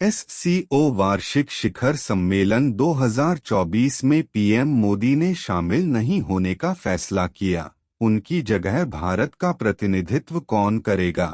SCO वार्षिक शिखर सम्मेलन 2024 में पीएम मोदी ने शामिल नहीं होने का फैसला किया। उनकी जगह भारत का प्रतिनिधित्व कौन करेगा?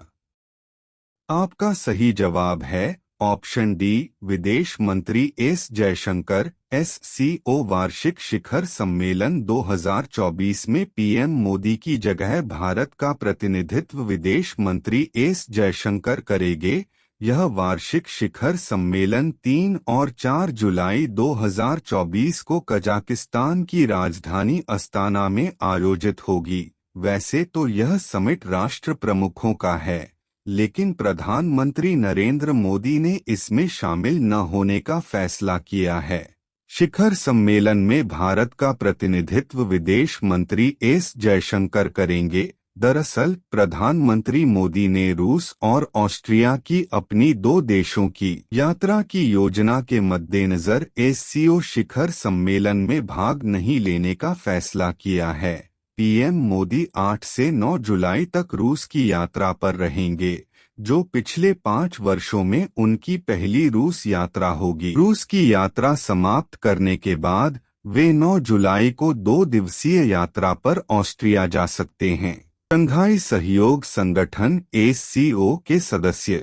आपका सही जवाब है ऑप्शन डी, विदेश मंत्री एस जयशंकर। SCO वार्षिक शिखर सम्मेलन 2024 में पीएम मोदी की जगह भारत का प्रतिनिधित्व विदेश मंत्री एस जयशंकर करेंगे। यह वार्षिक शिखर सम्मेलन 3 और 4 जुलाई 2024 को कजाकिस्तान की राजधानी अस्ताना में आयोजित होगी। वैसे तो यह समिट राष्ट्र प्रमुखों का है, लेकिन प्रधानमंत्री नरेंद्र मोदी ने इसमें शामिल न होने का फैसला किया है। शिखर सम्मेलन में भारत का प्रतिनिधित्व विदेश मंत्री एस जयशंकर करेंगे। दरअसल प्रधानमंत्री मोदी ने रूस और ऑस्ट्रिया की अपनी 2 देशों की यात्रा की योजना के मद्देनजर SCO शिखर सम्मेलन में भाग नहीं लेने का फैसला किया है। पीएम मोदी 8 से 9 जुलाई तक रूस की यात्रा पर रहेंगे, जो पिछले 5 वर्षों में उनकी पहली रूस यात्रा होगी। रूस की यात्रा समाप्त करने के बाद वे 9 जुलाई को 2 दिवसीय यात्रा पर ऑस्ट्रिया जा सकते हैं। शंघाई सहयोग संगठन SCO के सदस्य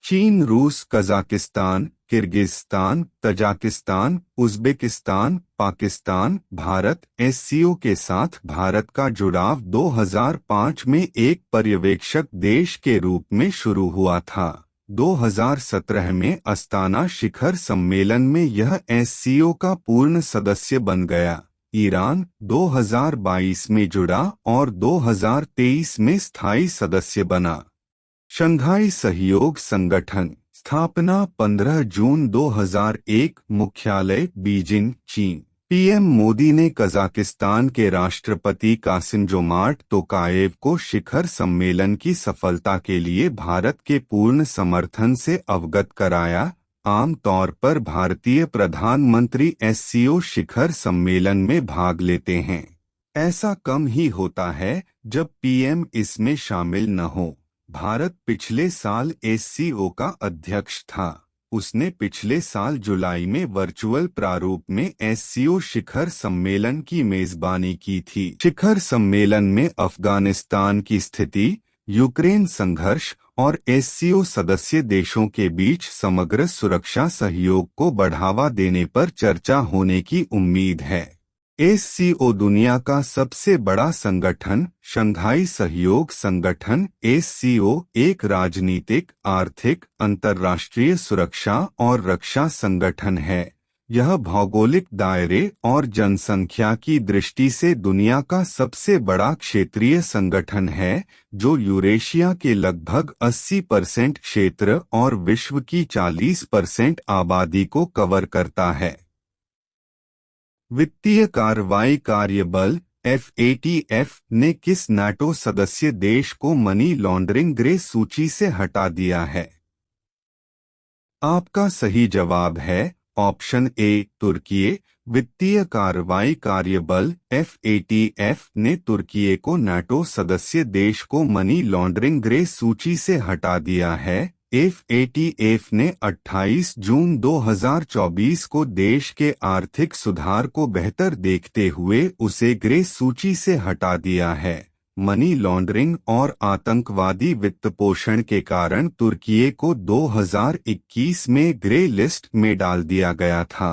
चीन, रूस, Kazakhstan, Kyrgyzstan, Tajikistan, Uzbekistan, Pakistan, Bharat. SCO के साथ भारत का जुड़ाव 2005 में एक पर्यवेक्षक देश के रूप में शुरू हुआ था। 2017 में अस्ताना शिखर सम्मेलन में यह SCO का पूर्ण सदस्य बन गया। ईरान 2022 में जुड़ा और 2023 में स्थायी सदस्य बना। शंघाई सहयोग संगठन स्थापना 15 जून 2001, मुख्यालय बीजिंग, चीन। पीएम मोदी ने कजाकिस्तान के राष्ट्रपति कासिम-जोमार्ट तोकाएव को शिखर सम्मेलन की सफलता के लिए भारत के पूर्ण समर्थन से अवगत कराया। आम तौर पर भारतीय प्रधानमंत्री SCO शिखर सम्मेलन में भाग लेते हैं। ऐसा कम ही होता है जब पीएम इसमें शामिल न हो। भारत पिछले साल SCO का अध्यक्ष था। उसने पिछले साल जुलाई में वर्चुअल प्रारूप में SCO शिखर सम्मेलन की मेजबानी की थी। शिखर सम्मेलन में अफगानिस्तान की स्थिति, यूक्रेन संघर्ष और SCO सदस्य देशों के बीच समग्र सुरक्षा सहयोग को बढ़ावा देने पर चर्चा होने की उम्मीद है। SCO दुनिया का सबसे बड़ा संगठन शंघाई सहयोग संगठन SCO एक राजनीतिक, आर्थिक, अंतर्राष्ट्रीय सुरक्षा और रक्षा संगठन है। यह भौगोलिक दायरे और जनसंख्या की दृष्टि से दुनिया का सबसे बड़ा क्षेत्रीय संगठन है, जो यूरेशिया के लगभग 80% क्षेत्र और विश्व की 40% आबादी को कवर करता है। वित्तीय कार्रवाई कार्यबल FATF ने किस नाटो सदस्य देश को मनी लॉन्ड्रिंग ग्रे सूची से हटा दिया है? आपका सही जवाब है ऑप्शन ए, तुर्की। वित्तीय कार्रवाई कार्यबल FATF ने तुर्की को नाटो सदस्य देश को मनी लॉन्ड्रिंग ग्रे सूची से हटा दिया है। FATF ने 28 जून 2024 को देश के आर्थिक सुधार को बेहतर देखते हुए उसे ग्रे सूची से हटा दिया है। मनी लॉन्ड्रिंग और आतंकवादी वित्तपोषण के कारण तुर्की को 2021 में ग्रे लिस्ट में डाल दिया गया था।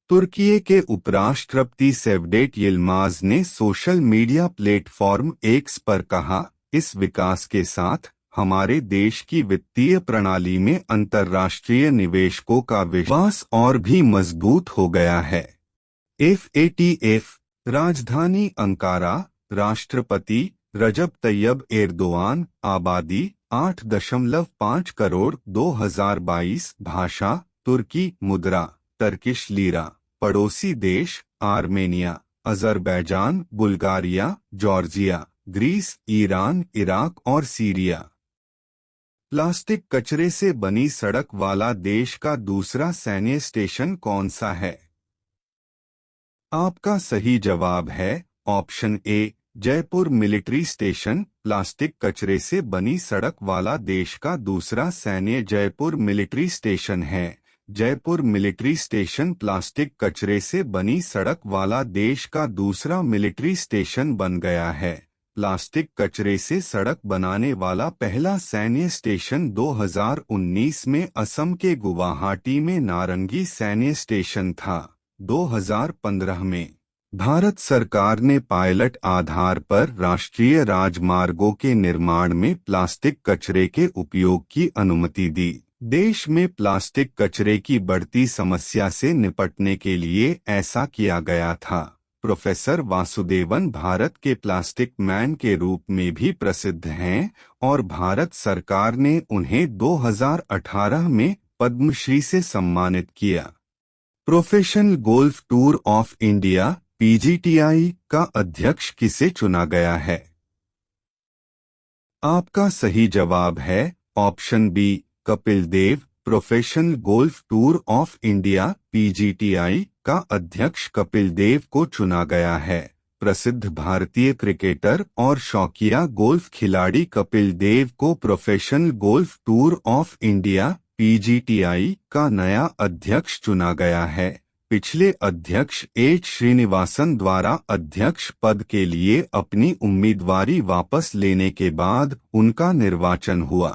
तुर्की के उपराष्ट्रपति सेवडेट यिल्माज ने सोशल मीडिया प्लेटफॉर्म X पर कहा, इस विकास के साथ हमारे देश की वित्तीय प्रणाली में अंतर्राष्ट्रीय निवेशकों का विश्वास और भी मजबूत हो गया है। FATF राजधानी अंकारा, राष्ट्रपति रजब तैयब एर्दोआन, आबादी 8.5 करोड़, 2022, भाषा तुर्की, मुद्रा टर्किश लीरा, पड़ोसी देश Armenia, Azerbaijan, Bulgaria, Georgia, Greece, Iran, Iraq और सीरिया। प्लास्टिक कचरे से बनी सड़क वाला देश का दूसरा सैन्य स्टेशन कौन सा है? आपका सही जवाब है option A, Jaipur military station. Plastic कचरे से बनी सड़क वाला देश का दूसरा सैन्य जयपुर मिलिट्री स्टेशन है। जयपुर मिलिट्री स्टेशन प्लास्टिक कचरे से बनी सड़क वाला देश का दूसरा मिलिट्री स्टेशन बन गया है। प्लास्टिक कचरे से सड़क बनाने वाला पहला सैन्य स्टेशन 2019 में असम के गुवाहाटी में नारंगी सैन्य स्टेशन था। 2015 में भारत सरकार ने पायलट आधार पर राष्ट्रीय राजमार्गों के निर्माण में प्लास्टिक कचरे के उपयोग की अनुमति दी। देश में प्लास्टिक कचरे की बढ़ती समस्या से निपटने के लिए ऐसा किया गया था। प्रोफेसर वासुदेवन भारत के प्लास्टिक मैन के रूप में भी प्रसिद्ध हैं और भारत सरकार ने उन्हें 2018 में पद्मश्री से सम्मानित किया। Professional golf tour of India (PGTI) का अध्यक्ष किसे चुना गया है? आपका सही जवाब है option B, Kapil Dev. Professional golf tour of India (PGTI) का अध्यक्ष कपिल देव को चुना गया है। प्रसिद्ध भारतीय क्रिकेटर और शौकिया गोल्फ खिलाड़ी कपिल देव को professional golf tour of India (PGTI) का नया अध्यक्ष चुना गया है। पिछले अध्यक्ष एच श्रीनिवासन द्वारा अध्यक्ष पद के लिए अपनी उम्मीदवारी वापस लेने के बाद उनका निर्वाचन हुआ।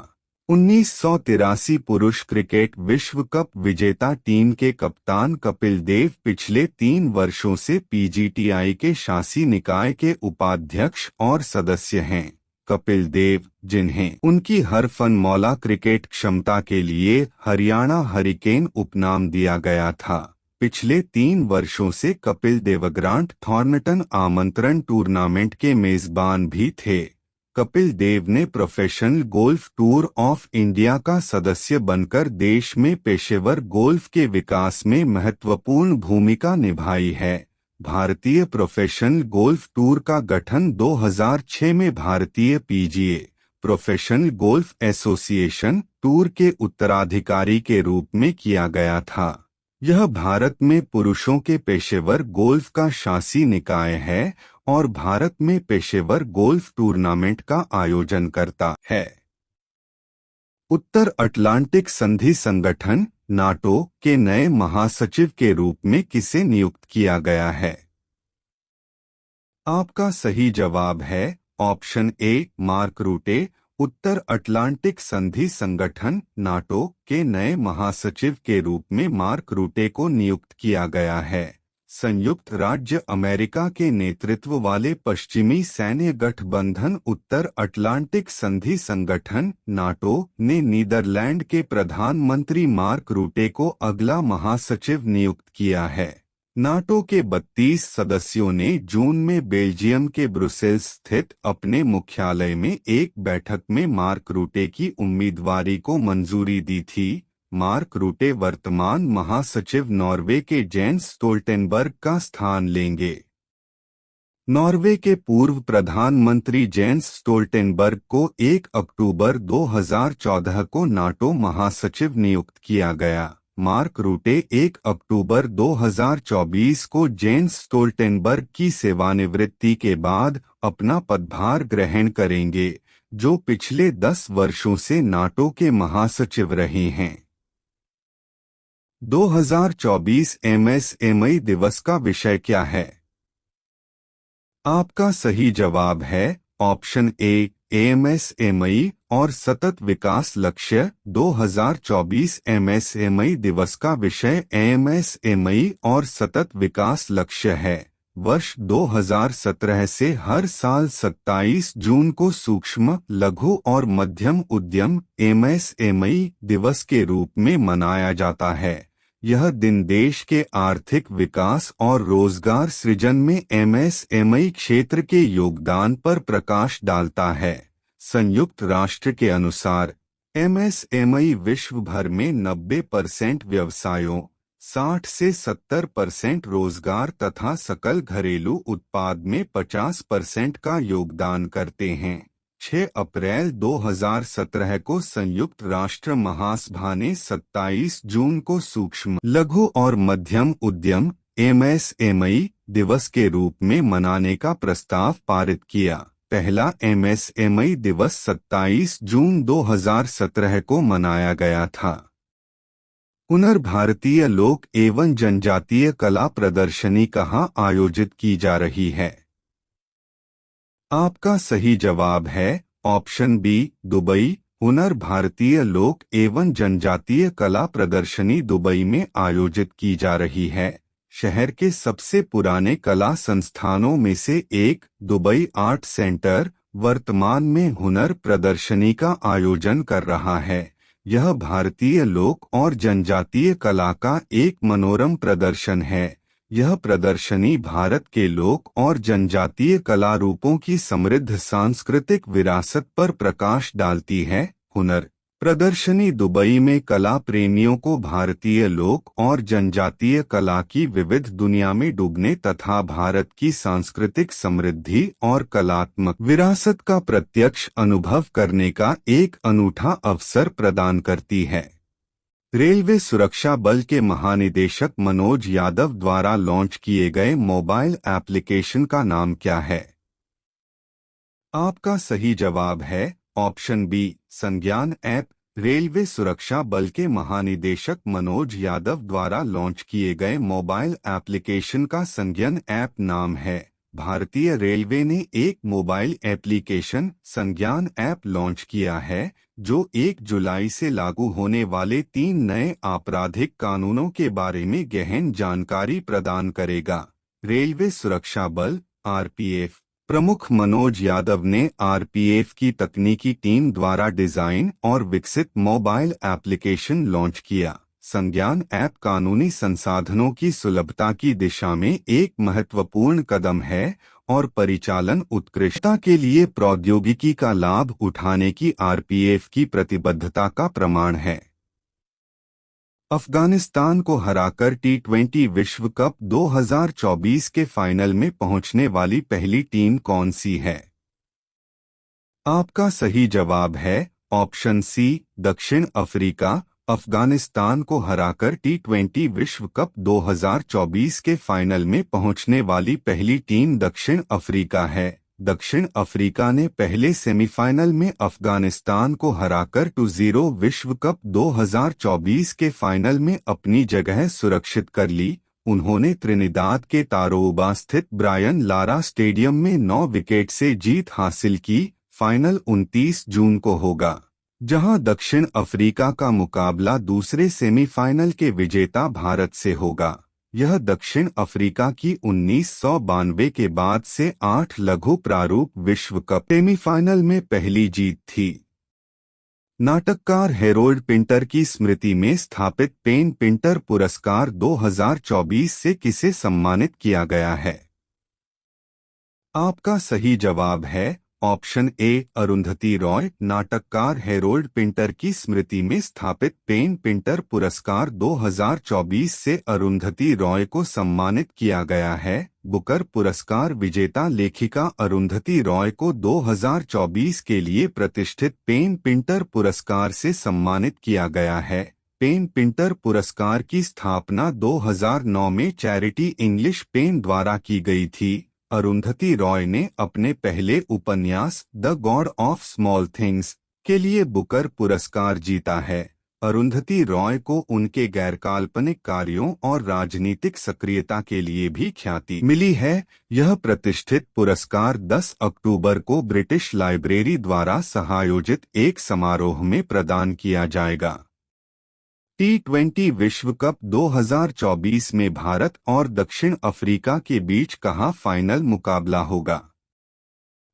1983 पुरुष क्रिकेट विश्व कप विजेता टीम के कप्तान कपिल देव पिछले 3 वर्षों से PGTI के शासी निकाय के उपाध्यक्ष और सदस्य हैं। कपिल देव, जिन्हें उनकी हरफनमौला क्रिकेट क्षमता के लिए हरियाणा हरिकेन उपनाम दिया गया था, पिछले 3 वर्षों से कपिल देव ग्रांट थॉर्नटन आमंत्रण टूर्नामेंट के मेजबान भी थे। कपिल देव ने professional golf tour of India का सदस्य बनकर देश में पेशेवर गोल्फ के विकास में महत्वपूर्ण भूमिका निभाई है। भारतीय प्रोफेशनल गोल्फ टूर का गठन 2006 में भारतीय PGA professional golf association tour के उत्तराधिकारी के रूप में किया गया था। यह भारत में पुरुषों के पेशेवर गोल्फ का शासी निकाय है और भारत में पेशेवर गोल्फ टूर्नामेंट का आयोजन करता है। उत्तर अटलांटिक संधि संगठन नाटो के नए महासचिव के रूप में किसे नियुक्त किया गया है? आपका सही जवाब है option A, mark रूटे। Uttar Atlantic संधि संगठन नाटो के नए महासचिव के रूप में मार्क रूटे को नियुक्त किया गया है। संयुक्त राज्य अमेरिका के नेतृत्व वाले पश्चिमी सैन्य गठबंधन उत्तर अटलांटिक संधि संगठन नाटो ने नीदरलैंड के प्रधानमंत्री मार्क रूटे को अगला महासचिव नियुक्त किया है। नाटो के 32 सदस्यों ने जून में बेल्जियम के ब्रुसेल्स स्थित अपने मुख्यालय में एक बैठक में मार्क रूटे की उम्मीदवारी को मंजूरी दी थी। मार्क रूटे वर्तमान महासचिव नॉर्वे के जेन्स स्टोल्टेनबर्ग का स्थान लेंगे। नॉर्वे के पूर्व प्रधानमंत्री जेन्स स्टोल्टेनबर्ग को 1 अक्टूबर 2014 को नाटो महासचिव नियुक्त किया गया। मार्क रूटे 1 अक्टूबर 2024 को जेन्स स्टोल्टेनबर्ग की सेवानिवृत्ति के बाद अपना पदभार ग्रहण करेंगे, जो पिछले 10 वर्षों से नाटो के महासचिव रहे हैं। 2024 MSME दिवस का विषय क्या है? आपका सही जवाब है ऑप्शन ए, MSME और सतत विकास लक्ष्य। 2024 MSME दिवस का विषय MSME और सतत विकास लक्ष्य है। वर्ष 2017 से हर साल 27 जून को सूक्ष्म, लघु और मध्यम उद्यम MSME दिवस के रूप में मनाया जाता है। यह दिन देश के आर्थिक विकास और रोजगार सृजन में MSME क्षेत्र के योगदान पर प्रकाश डालता है। संयुक्त राष्ट्र के अनुसार MSME विश्व भर में 90% व्यवसायों, 60 से 70% रोजगार तथा सकल घरेलू उत्पाद में 50% का योगदान करते हैं। 6 अप्रैल 2017 को संयुक्त राष्ट्र महासभा ने 27 जून को सूक्ष्म, लघु और मध्यम उद्यम MSME दिवस के रूप में मनाने का प्रस्ताव पारित किया। पहला एमएसएमई दिवस 27 जून 2017 को मनाया गया था। हुनर भारतीय लोक एवं जनजातीय कला प्रदर्शनी कहाँ आयोजित की जा रही है? आपका सही जवाब है ऑप्शन बी, दुबई। हुनर भारतीय लोक एवं जनजातीय कला प्रदर्शनी दुबई में आयोजित की जा रही है। शहर के सबसे पुराने कला संस्थानों में से एक दुबई आर्ट सेंटर वर्तमान में हुनर प्रदर्शनी का आयोजन कर रहा है। यह भारतीय लोक और जनजातीय कला का एक मनोरम प्रदर्शन है। यह प्रदर्शनी भारत के लोक और जनजातीय कला रूपों की समृद्ध सांस्कृतिक विरासत पर प्रकाश डालती है। हुनर प्रदर्शनी दुबई में कला प्रेमियों को भारतीय लोक और जनजातीय कला की विविध दुनिया में डूबने तथा भारत की सांस्कृतिक समृद्धि और कलात्मक विरासत का प्रत्यक्ष अनुभव करने का एक अनूठा अवसर प्रदान करती है। रेलवे सुरक्षा बल के महानिदेशक मनोज यादव द्वारा लॉन्च किए गए मोबाइल एप्लीकेशन का नाम क्या है? आपका सही जवाब है ऑप्शन बी, संज्ञान ऐप। रेलवे सुरक्षा बल के महानिदेशक मनोज यादव द्वारा लॉन्च किए गए मोबाइल एप्लीकेशन का संज्ञान ऐप नाम है। भारतीय रेलवे ने एक मोबाइल एप्लीकेशन संज्ञान ऐप लॉन्च किया है जो 1 जुलाई से लागू होने वाले 3 नए आपराधिक कानूनों के बारे में गहन जानकारी प्रदान करेगा। रेलवे सुरक्षा बल आरपीएफ प्रमुख मनोज यादव ने आरपीएफ की तकनीकी टीम द्वारा डिजाइन और विकसित मोबाइल एप्लीकेशन लॉन्च किया। संज्ञान ऐप कानूनी संसाधनों की सुलभता की दिशा में एक महत्वपूर्ण कदम है और परिचालन उत्कृष्टता के लिए प्रौद्योगिकी का लाभ उठाने की आरपीएफ की प्रतिबद्धता का प्रमाण है। अफगानिस्तान को हराकर टी20 विश्व कप 2024 के फाइनल में पहुंचने वाली पहली टीम कौन सी है? आपका सही जवाब है ऑप्शन सी, दक्षिण अफ्रीका। अफगानिस्तान को हराकर टी20 विश्व कप 2024 के फाइनल में पहुंचने वाली पहली टीम दक्षिण अफ्रीका है। दक्षिण अफ्रीका ने पहले सेमीफाइनल में अफगानिस्तान को हराकर 2-0 विश्व कप 2024 के फाइनल में अपनी जगह सुरक्षित कर ली। उन्होंने त्रिनिदाद के तारोबा स्थित ब्रायन लारा स्टेडियम में 9 विकेट से जीत हासिल की। फाइनल 29 जून को होगा, जहां दक्षिण अफ्रीका का मुकाबला दूसरे सेमीफाइनल के विजेता भारत से होगा। यह दक्षिण अफ्रीका की 1992 के बाद से 8 लघु प्रारूप विश्व कप सेमीफाइनल में पहली जीत थी। नाटककार हेरोल्ड पिंटर की स्मृति में स्थापित पेन पिंटर पुरस्कार 2024 से किसे सम्मानित किया गया है? आपका सही जवाब है ऑप्शन ए, अरुंधति रॉय। नाटककार हेरोल्ड पिंटर की स्मृति में स्थापित पेन पिंटर पुरस्कार 2024 से अरुंधति रॉय को सम्मानित किया गया है। बुकर पुरस्कार विजेता लेखिका अरुंधति रॉय को 2024 के लिए प्रतिष्ठित पेन पिंटर पुरस्कार से सम्मानित किया गया है। पेन पिंटर पुरस्कार की स्थापना 2009 में चैरिटी इंग्लिश पेन द्वारा की गई थी। अरुंधति रॉय ने अपने पहले उपन्यास the God of small things के लिए बुकर पुरस्कार जीता है। अरुंधति रॉय को उनके गैरकाल्पनिक कार्यों और राजनीतिक सक्रियता के लिए भी ख्याति मिली है। यह प्रतिष्ठित पुरस्कार 10 अक्टूबर को ब्रिटिश लाइब्रेरी द्वारा सहायोजित एक समारोह में प्रदान किया जाएगा। टी20 विश्व कप 2024 में भारत और दक्षिण अफ्रीका के बीच कहाँ फाइनल मुकाबला होगा?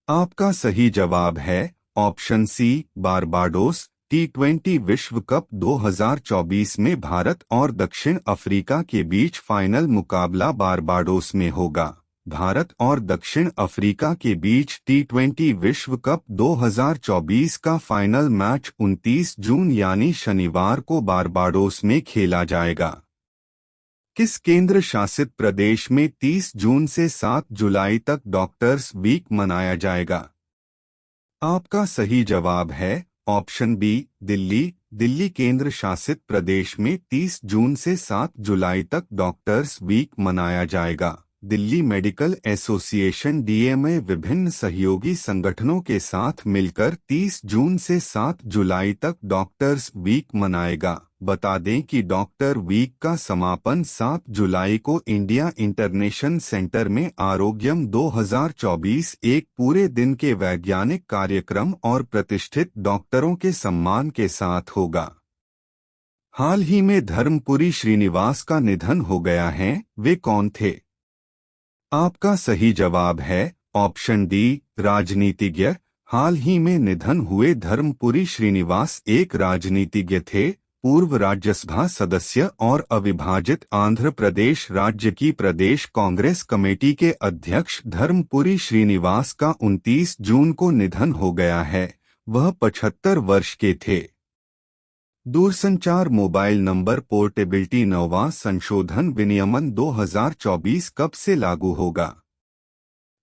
आपका सही जवाब है ऑप्शन सी, बारबाडोस। टी20 विश्व कप 2024 में भारत और दक्षिण अफ्रीका के बीच फाइनल मुकाबला बारबाडोस में होगा। भारत और दक्षिण अफ्रीका के बीच टी20 विश्व कप 2024 का फाइनल मैच 29 जून यानी शनिवार को बारबाडोस में खेला जाएगा। किस केंद्र शासित प्रदेश में 30 जून से 7 जुलाई तक डॉक्टर्स वीक मनाया जाएगा? आपका सही जवाब है ऑप्शन बी, दिल्ली। दिल्ली केंद्र शासित प्रदेश में 30 जून से 7 जुलाई तक डॉक्टर्स वीक मनाया जाएगा। दिल्ली मेडिकल एसोसिएशन डीएमए विभिन्न सहयोगी संगठनों के साथ मिलकर 30 जून से 7 जुलाई तक डॉक्टर्स वीक मनाएगा। बता दें कि डॉक्टर वीक का समापन 7 जुलाई को इंडिया इंटरनेशनल सेंटर में आरोग्यम 2024 एक पूरे दिन के वैज्ञानिक कार्यक्रम और प्रतिष्ठित डॉक्टरों के सम्मान के साथ होगा। हाल ही में धर्मपुरी श्रीनिवास का निधन हो गया है, वे कौन थे? आपका सही जवाब है ऑप्शन डी, राजनीतिज्ञ। हाल ही में निधन हुए धर्मपुरी श्रीनिवास एक राजनीतिज्ञ थे, पूर्व राज्यसभा सदस्य और अविभाजित आंध्र प्रदेश राज्य की प्रदेश कांग्रेस कमेटी के अध्यक्ष धर्मपुरी श्रीनिवास का 29 जून को निधन हो गया है। वह 75 वर्ष के थे। दूरसंचार मोबाइल नंबर पोर्टेबिलिटी 9वां संशोधन विनियमन 2024 कब से लागू होगा?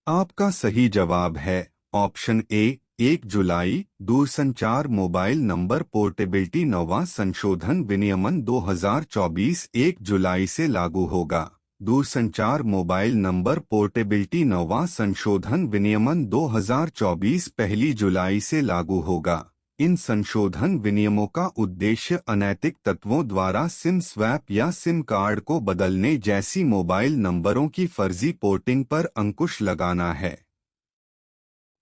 आपका सही जवाब है ऑप्शन ए, 1 जुलाई। दूरसंचार मोबाइल नंबर पोर्टेबिलिटी 9वां संशोधन विनियमन 2024 1 जुलाई से लागू होगा। दूरसंचार मोबाइल नंबर पोर्टेबिलिटी 9वां संशोधन विनियमन 2024 1 जुलाई से लागू होगा। इन संशोधन विनियमों का उद्देश्य अनैतिक तत्वों द्वारा सिम स्वैप या सिम कार्ड को बदलने जैसी मोबाइल नंबरों की फर्जी पोर्टिंग पर अंकुश लगाना है।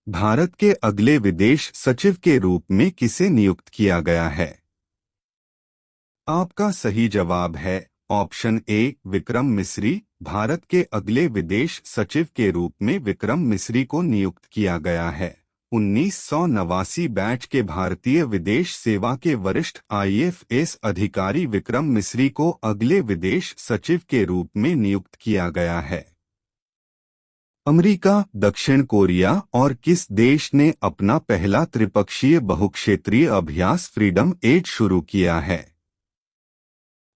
भारत के अगले विदेश सचिव के रूप में किसे नियुक्त किया गया है? आपका सही जवाब है ऑप्शन ए, विक्रम मिस्री। भारत के अगले विदेश सचिव के रूप में विक्रम मिस्री को नियुक्त किया गया है। 1989 बैच के भारतीय विदेश सेवा के वरिष्ठ IFS अधिकारी विक्रम मिस्री को अगले विदेश सचिव के रूप में नियुक्त किया गया है। अमेरिका, दक्षिण कोरिया और किस देश ने अपना पहला त्रिपक्षीय बहुक्षेत्रीय अभ्यास फ्रीडम 8 शुरू किया है?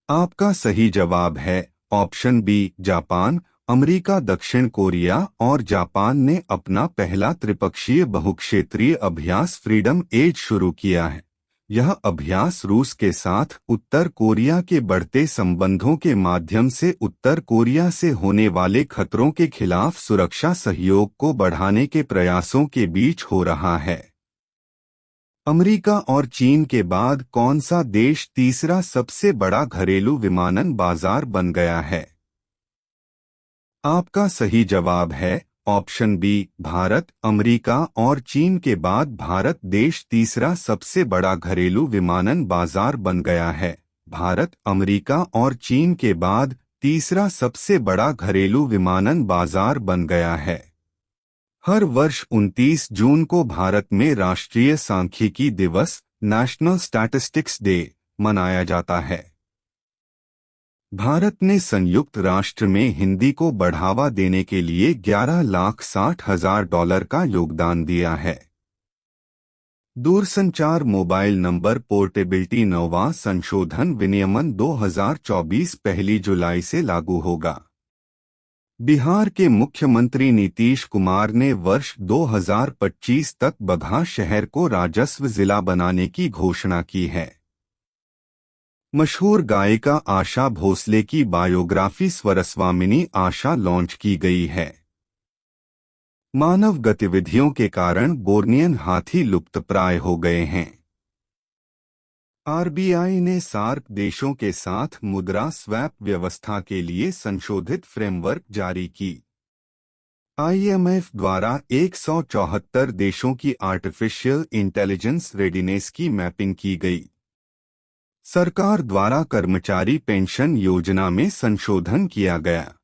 आपका सही जवाब है ऑप्शन बी, जापान। अमेरिका, दक्षिण कोरिया और जापान ने अपना पहला त्रिपक्षीय बहुक्षेत्रीय अभ्यास फ्रीडम 8 शुरू किया है। यह अभ्यास रूस के साथ उत्तर कोरिया के बढ़ते संबंधों के माध्यम से उत्तर कोरिया से होने वाले खतरों के खिलाफ सुरक्षा सहयोग को बढ़ाने के प्रयासों के बीच हो रहा है। अमेरिका और चीन के बाद कौन सा देश तीसरा सबसे बड़ा घरेलू विमानन बाजार बन गया है? आपका सही जवाब है ऑप्शन बी, भारत। अमेरिका और चीन के बाद भारत देश तीसरा सबसे बड़ा घरेलू विमानन बाजार बन गया है। भारत अमेरिका और चीन के बाद तीसरा सबसे बड़ा घरेलू विमानन बाजार बन गया है। हर वर्ष 29 जून को भारत में राष्ट्रीय सांख्यिकी दिवस नेशनल स्टैटिस्टिक्स डे मनाया जाता है। भारत ने संयुक्त राष्ट्र में हिंदी को बढ़ावा देने के लिए $11,60,000 का योगदान दिया है। दूरसंचार मोबाइल नंबर पोर्टेबिलिटी 9वां संशोधन विनियमन 2024 1 जुलाई से लागू होगा। बिहार के मुख्यमंत्री नीतीश कुमार ने वर्ष 2025 तक बगहा शहर को राजस्व जिला बनाने की घोषणा की है। मशहूर गायिका आशा भोसले की बायोग्राफी स्वरस्वामिनी आशा लॉन्च की गई है। मानव गतिविधियों के कारण बोर्नियन हाथी लुप्तप्राय हो गए हैं। RBI ने सार्क देशों के साथ मुद्रा स्वैप व्यवस्था के लिए संशोधित फ्रेमवर्क जारी की। IMF द्वारा 174 देशों की आर्टिफिशियल इंटेलिजेंस रेडिनेस की मैपिंग की गई। सरकार द्वारा कर्मचारी पेंशन योजना में संशोधन किया गया।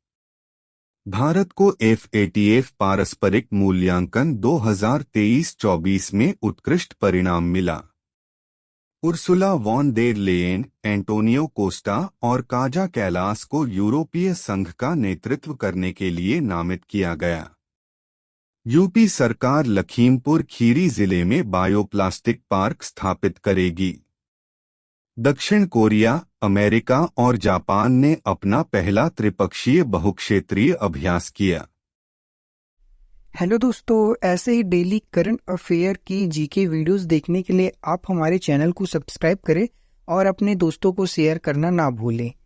भारत को FATF पारस्परिक मूल्यांकन 2023-24 में उत्कृष्ट परिणाम मिला। Ursula von der Leyen, Antonio Costa और काजा कैलास को यूरोपीय संघ का नेतृत्व करने के लिए नामित किया गया। यूपी सरकार लखीमपुर खीरी जिले में बायोप्लास्टिक पार्क स्थापित करेगी। दक्षिण कोरिया, अमेरिका और जापान ने अपना पहला त्रिपक्षीय बहुक्षेत्रीय अभ्यास किया। हेलो दोस्तों, ऐसे ही डेली करंट अफेयर की जीके वीडियोस देखने के लिए आप हमारे चैनल को सब्सक्राइब करें और अपने दोस्तों को शेयर करना ना भूलें।